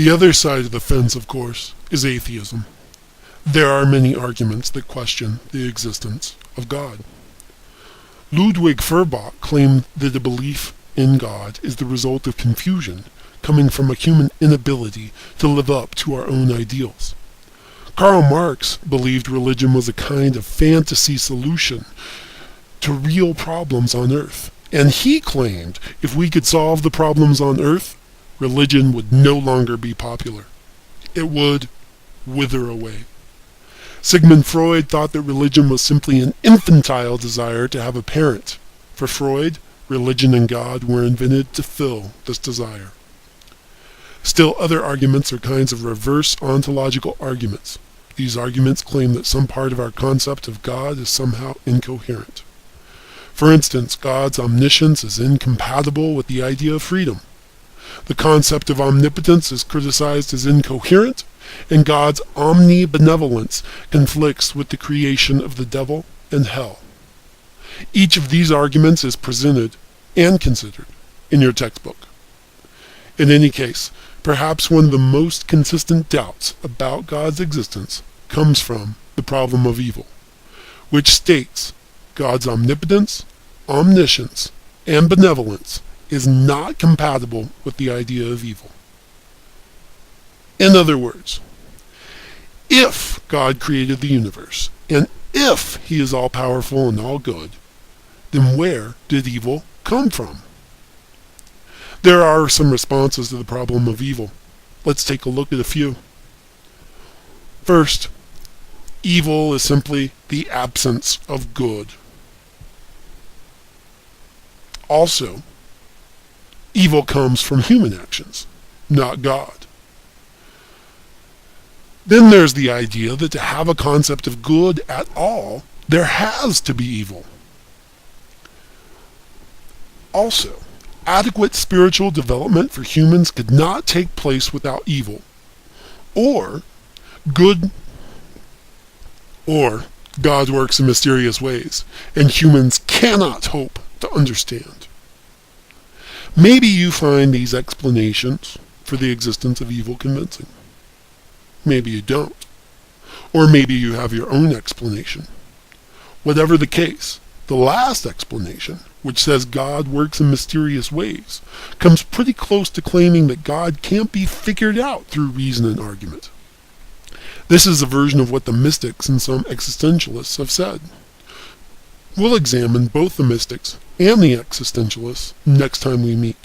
The other side of the fence, of course, is atheism. There are many arguments that question the existence of God. Ludwig Feuerbach claimed that a belief in God is the result of confusion coming from a human inability to live up to our own ideals. Karl Marx believed religion was a kind of fantasy solution to real problems on Earth, and he claimed if we could solve the problems on Earth, religion would no longer be popular. It would wither away. Sigmund Freud thought that religion was simply an infantile desire to have a parent. For Freud, religion and God were invented to fill this desire. Still, other arguments are kinds of reverse ontological arguments. These arguments claim that some part of our concept of God is somehow incoherent. For instance, God's omniscience is incompatible with the idea of freedom. The concept of omnipotence is criticized as incoherent, and God's omnibenevolence conflicts with the creation of the devil and hell. Each of these arguments is presented and considered in your textbook. In any case, perhaps one of the most consistent doubts about God's existence comes from the problem of evil, which states God's omnipotence, omniscience, and benevolence is not compatible with the idea of evil. In other words, if God created the universe, and if he is all-powerful and all-good, then where did evil come from? There are some responses to the problem of evil. Let's take a look at a few. First, evil is simply the absence of good. Also, evil comes from human actions, not God. Then there's the idea that to have a concept of good at all, there has to be evil. Also, adequate spiritual development for humans could not take place without evil, or God works in mysterious ways, and humans cannot hope to understand. Maybe you find these explanations for the existence of evil convincing. Maybe you don't. Or maybe you have your own explanation. Whatever the case, the last explanation, which says God works in mysterious ways, comes pretty close to claiming that God can't be figured out through reason and argument. This is a version of what the mystics and some existentialists have said. We'll examine both the mystics and the existentialists next time we meet.